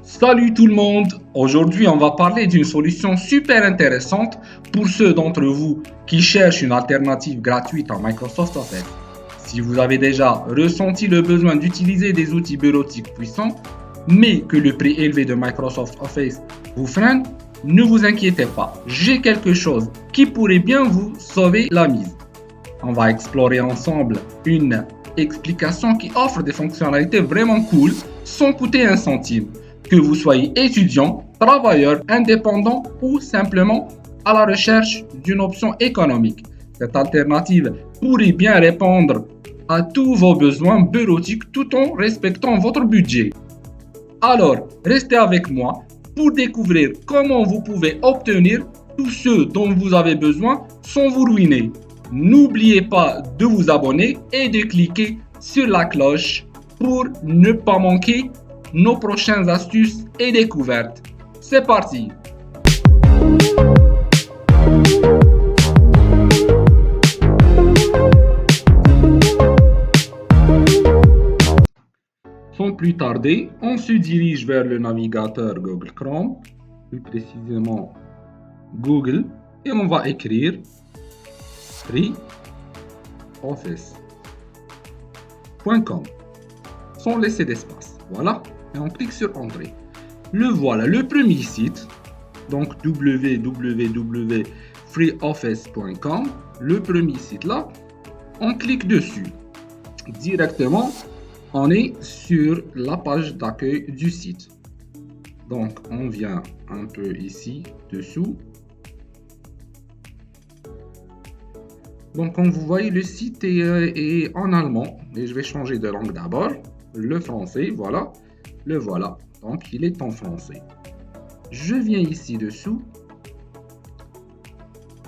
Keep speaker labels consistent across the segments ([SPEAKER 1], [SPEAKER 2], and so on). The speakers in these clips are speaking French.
[SPEAKER 1] Salut tout le monde! Aujourd'hui, on va parler d'une solution super intéressante pour ceux d'entre vous qui cherchent une alternative gratuite à Microsoft Office. Si vous avez déjà ressenti le besoin d'utiliser des outils bureautiques puissants, mais que le prix élevé de Microsoft Office vous freine, ne vous inquiétez pas, j'ai quelque chose qui pourrait bien vous sauver la mise. On va explorer ensemble une explication qui offre des fonctionnalités vraiment cool sans coûter un centime. Que vous soyez étudiant, travailleur, indépendant ou simplement à la recherche d'une option économique. Cette alternative pourrait bien répondre à tous vos besoins bureautiques tout en respectant votre budget. Alors, restez avec moi pour découvrir comment vous pouvez obtenir tout ce dont vous avez besoin sans vous ruiner. N'oubliez pas de vous abonner et de cliquer sur la cloche pour ne pas manquer nos prochaines astuces et découvertes. C'est parti! Sans plus tarder, on se dirige vers le navigateur Google Chrome, plus précisément Google, et on va écrire freeoffice.com sans laisser d'espace. Voilà, et on clique sur Entrée. Le voilà, le premier site, donc www.freeoffice.com, le premier site là, on clique dessus. Directement, on est sur la page d'accueil du site. Donc, on vient un peu ici, dessous. Donc, comme vous voyez, le site est en allemand. Et je vais changer de langue d'abord. Le français, voilà. Le voilà. Donc, il est en français. Je viens ici dessous.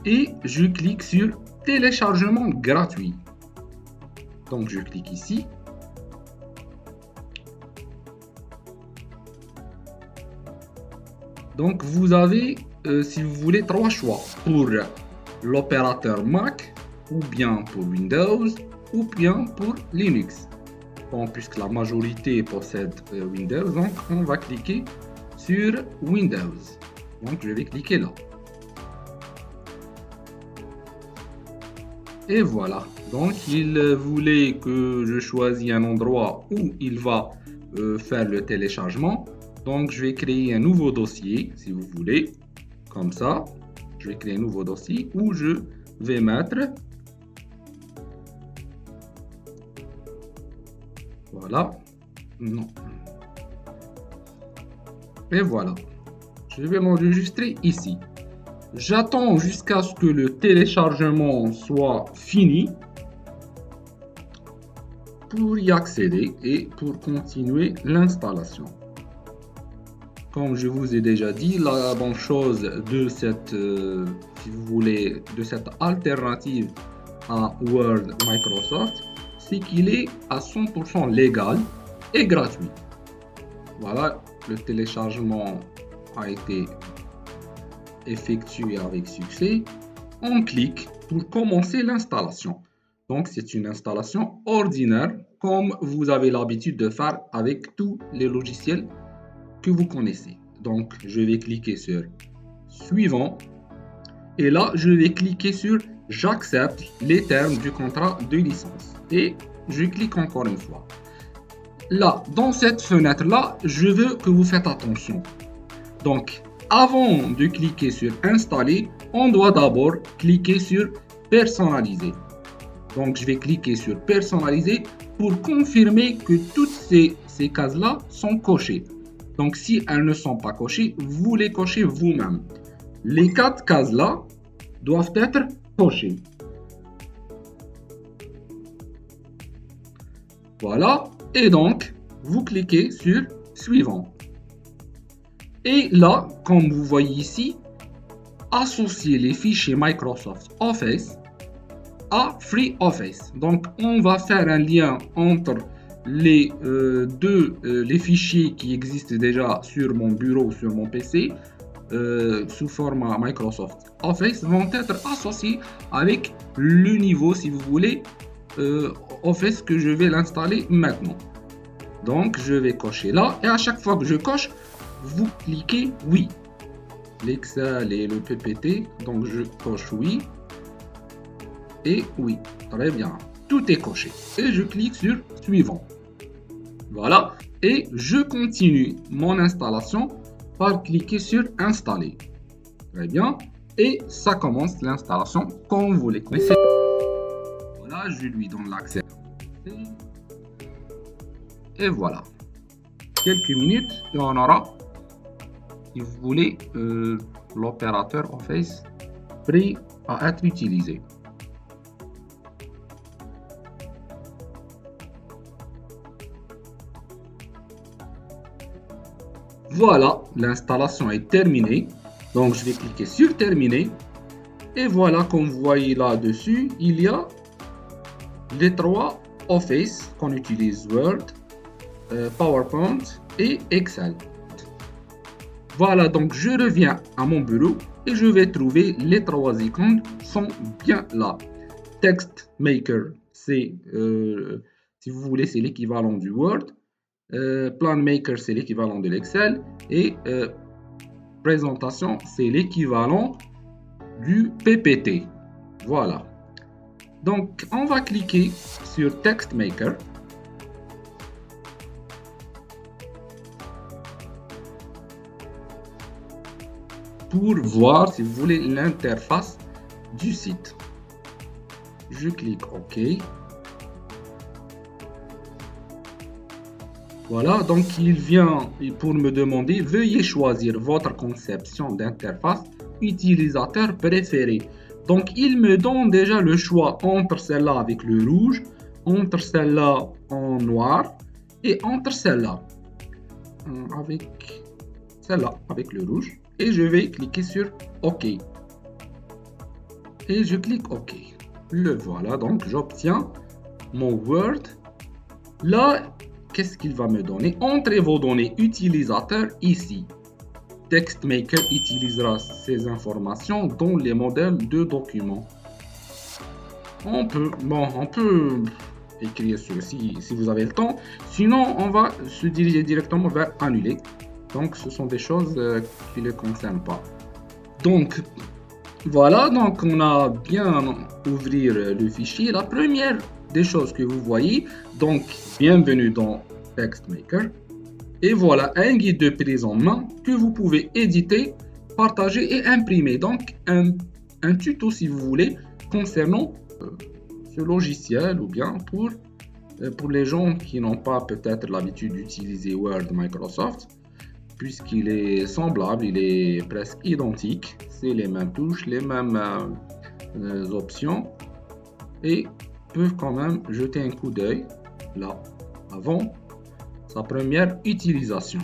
[SPEAKER 1] Et je clique sur téléchargement gratuit. Donc, je clique ici. Donc, vous avez, si vous voulez, trois choix pour l'opérateur Mac, ou bien pour Windows, ou bien pour Linux. Bon, puisque la majorité possède Windows, donc on va cliquer sur Windows. Donc, je vais cliquer là. Et voilà. Donc, il voulait que je choisisse un endroit où il va faire le téléchargement. Donc, je vais créer un nouveau dossier, si vous voulez, comme ça. Je vais créer un nouveau dossier où je vais mettre, voilà, non. Et voilà, je vais l'enregistrer ici. J'attends jusqu'à ce que le téléchargement soit fini pour y accéder et pour continuer l'installation. Comme je vous ai déjà dit, la bonne chose de cette, si vous voulez, de cette alternative à Word Microsoft, c'est qu'il est à 100% légal et gratuit. Voilà, le téléchargement a été effectué avec succès. On clique pour commencer l'installation. Donc, c'est une installation ordinaire, comme vous avez l'habitude de faire avec tous les logiciels que vous connaissez. Donc, je vais cliquer sur Suivant. Et là, je vais cliquer sur J'accepte les termes du contrat de licence. Et je clique encore une fois. Là, dans cette fenêtre-là, je veux que vous faites attention. Donc, avant de cliquer sur Installer, on doit d'abord cliquer sur Personnaliser. Donc, je vais cliquer sur Personnaliser pour confirmer que toutes ces cases-là sont cochées. Donc, si elles ne sont pas cochées, vous les cochez vous-même. Les 4 cases-là doivent être cochées. Voilà. Et donc, vous cliquez sur Suivant. Et là, comme vous voyez ici, associer les fichiers Microsoft Office à FreeOffice. Donc, on va faire un lien entre les les fichiers qui existent déjà sur mon bureau, sur mon PC, sous format Microsoft Office, vont être associés avec le niveau, si vous voulez, Office que je vais l'installer maintenant. Donc, je vais cocher là, et à chaque fois que je coche, vous cliquez oui. L'Excel et le PPT, donc je coche oui. Et oui, très bien. Tout est coché. Et je clique sur suivant. Voilà. Et je continue mon installation par cliquer sur installer. Très bien. Et ça commence l'installation comme vous les connaissez. Voilà, je lui donne l'accès. Et voilà. Quelques minutes et on aura, si vous voulez, l'opérateur Office prêt à être utilisé. Voilà, l'installation est terminée. Donc, je vais cliquer sur terminer. Et voilà, comme vous voyez là-dessus, il y a les trois Office qu'on utilise, Word, PowerPoint et Excel. Voilà, donc je reviens à mon bureau et je vais trouver les trois icônes sont bien là. Text Maker, c'est, si vous voulez, c'est l'équivalent du Word. Plan Maker, c'est l'équivalent de l'Excel. Et présentation, c'est l'équivalent du PPT. Voilà. Donc, on va cliquer sur Text Maker. Pour voir, si vous voulez, l'interface du site. Je clique OK. Voilà, donc il vient pour me demander, veuillez choisir votre conception d'interface utilisateur préférée. Donc il me donne déjà le choix entre celle-là avec le rouge, entre celle-là en noir et entre celle-là avec celle-là avec le rouge. Et je vais cliquer sur OK. Et je clique OK. Le voilà, donc j'obtiens mon Word. Là, qu'est-ce qu'il va me donner? Entrez vos données utilisateurs ici. TextMaker utilisera ces informations dans les modèles de documents. On peut écrire ceci si vous avez le temps. Sinon, on va se diriger directement vers annuler. Donc, ce sont des choses qui ne les concernent pas. Donc, voilà, donc on a bien ouvrir le fichier. La première des choses que vous voyez, donc bienvenue dans TextMaker. Et voilà un guide de prise en main que vous pouvez éditer, partager et imprimer. Donc un tuto si vous voulez concernant ce logiciel ou bien pour les gens qui n'ont pas peut-être l'habitude d'utiliser Word Microsoft, puisqu'il est semblable, il est presque identique, c'est les mêmes touches, les mêmes options et peuvent quand même jeter un coup d'œil là avant sa première utilisation.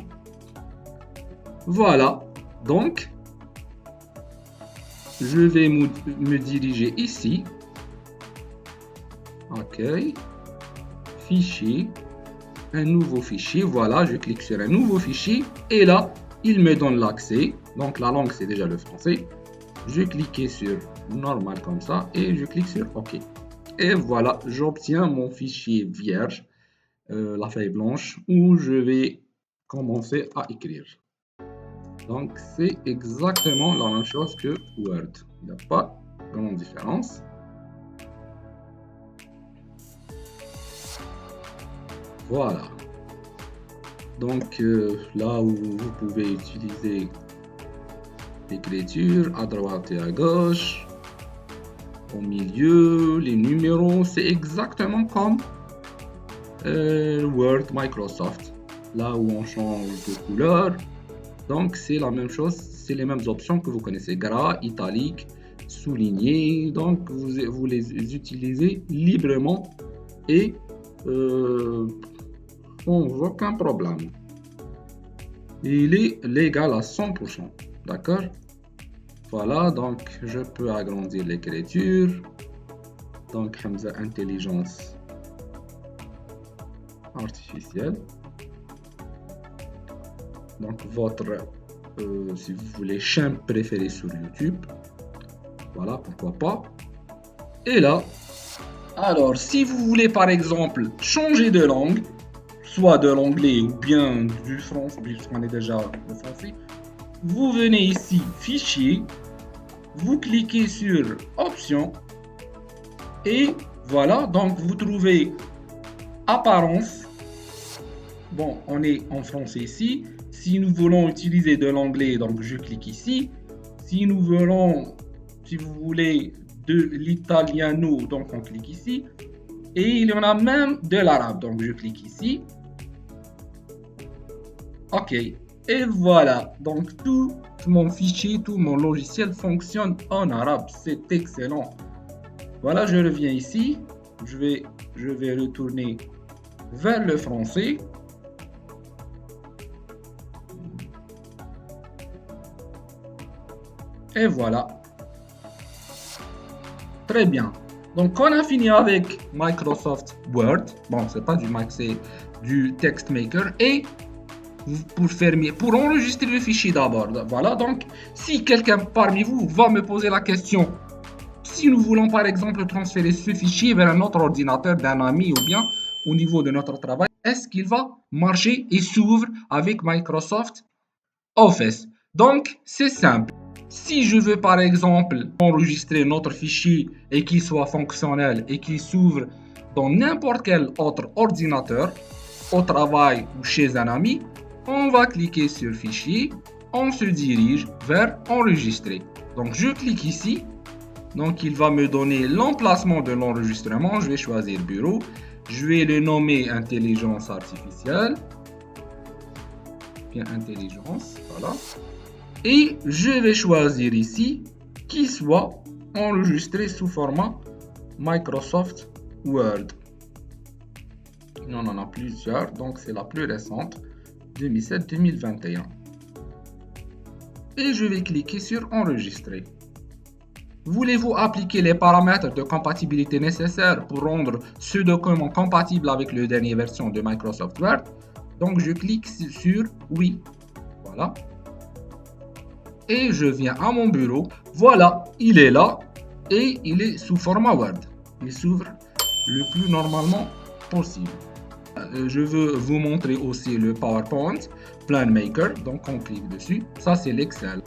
[SPEAKER 1] Voilà, donc je vais me diriger ici. OK, fichier, un nouveau fichier. Voilà, je clique sur un nouveau fichier et là il me donne l'accès. Donc la langue c'est déjà le français. Je clique sur normal comme ça et je clique sur OK. Et voilà, j'obtiens mon fichier vierge, la feuille blanche, où je vais commencer à écrire. Donc c'est exactement la même chose que Word. Il n'y a pas de grande différence. Voilà. Donc là où vous pouvez utiliser l'écriture à droite et à gauche, au milieu, les numéros, c'est exactement comme Word Microsoft. Là où on change de couleur, donc c'est la même chose, c'est les mêmes options que vous connaissez, gras, italique, souligné. Donc vous les utilisez librement et sans aucun problème. Il est légal à 100%, d'accord? Voilà, donc je peux agrandir l'écriture. Donc Hamza intelligence artificielle. Donc votre, si vous voulez, chaîne préférée sur YouTube. Voilà, pourquoi pas. Et là, alors si vous voulez par exemple changer de langue, soit de l'anglais ou bien du français, puisqu'on est déjà le français, vous venez ici, fichier, vous cliquez sur options et voilà, donc vous trouvez apparence. Bon, on est en français ici. Si nous voulons utiliser de l'anglais, donc je clique ici. Si nous voulons, si vous voulez, de l'italiano, donc on clique ici. Et il y en a même de l'arabe, donc je clique ici. Ok, et voilà, donc tout mon fichier, tout mon logiciel fonctionne en arabe, c'est excellent. Voilà, je reviens ici, je vais retourner vers le français. Et voilà. Très bien. Donc, on a fini avec Microsoft Word. Bon, c'est pas du Mac, c'est du TextMaker. Et pour enregistrer le fichier d'abord. Voilà. Donc, si quelqu'un parmi vous va me poser la question, si nous voulons par exemple transférer ce fichier vers un autre ordinateur d'un ami ou bien au niveau de notre travail, est-ce qu'il va marcher et s'ouvre avec Microsoft Office? Donc, c'est simple. Si je veux par exemple enregistrer notre fichier et qu'il soit fonctionnel et qu'il s'ouvre dans n'importe quel autre ordinateur, au travail ou chez un ami, on va cliquer sur fichier, on se dirige vers enregistrer. Donc je clique ici, donc il va me donner l'emplacement de l'enregistrement, je vais choisir bureau, je vais le nommer intelligence artificielle, bien intelligence, voilà. Et je vais choisir ici qu'il soit enregistré sous format Microsoft Word. On en a plusieurs, donc c'est la plus récente, 2007-2021. Et je vais cliquer sur enregistrer. Voulez-vous appliquer les paramètres de compatibilité nécessaires pour rendre ce document compatible avec la dernière version de Microsoft Word? Donc je clique sur oui. Voilà. Et je viens à mon bureau. Voilà, il est là et il est sous format Word. Il s'ouvre le plus normalement possible. Je veux vous montrer aussi le PowerPoint Plan Maker. Donc on clique dessus. Ça c'est l'Excel.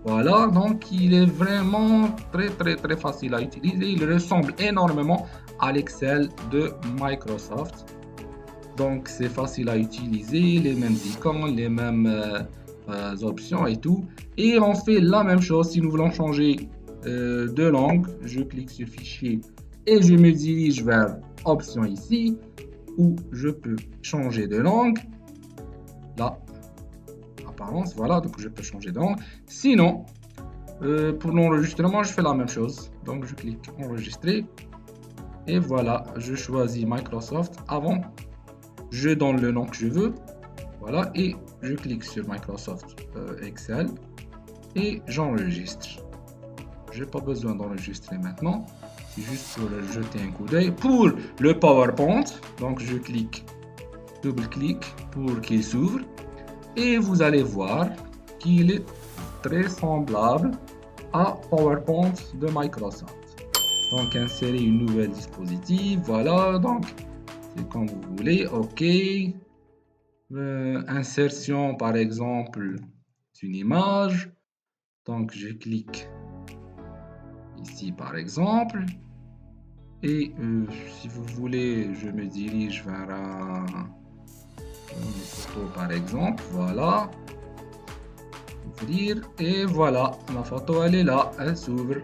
[SPEAKER 1] Voilà, donc il est vraiment très facile à utiliser. Il ressemble énormément à l'Excel de Microsoft. Donc c'est facile à utiliser, les mêmes icônes, les mêmes options et tout. Et on fait la même chose si nous voulons changer de langue. Je clique sur fichier et je me dirige vers option ici où je peux changer de langue. Là, apparence, voilà, donc je peux changer de langue. Sinon, pour l'enregistrement, je fais la même chose. Donc je clique enregistrer et voilà, je choisis Microsoft. Avant, je donne le nom que je veux. Voilà, et je clique sur Microsoft Excel et j'enregistre. J'ai pas besoin d'enregistrer maintenant, c'est juste pour jeter un coup d'œil. Pour le PowerPoint, donc je clique, double-clic pour qu'il s'ouvre et vous allez voir qu'il est très semblable à PowerPoint de Microsoft. Donc insérer une nouvelle dispositif, voilà, donc c'est comme vous voulez, ok. Insertion par exemple d'une image, donc je clique ici par exemple et si vous voulez je me dirige vers une photo par exemple, voilà, ouvrir et voilà, ma photo elle est là, elle s'ouvre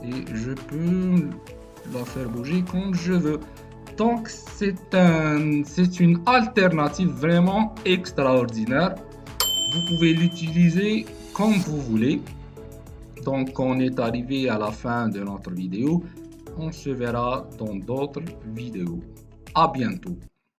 [SPEAKER 1] et je peux la faire bouger comme je veux. Donc c'est une alternative vraiment extraordinaire. Vous pouvez l'utiliser comme vous voulez. Donc on est arrivé à la fin de notre vidéo. On se verra dans d'autres vidéos. À bientôt.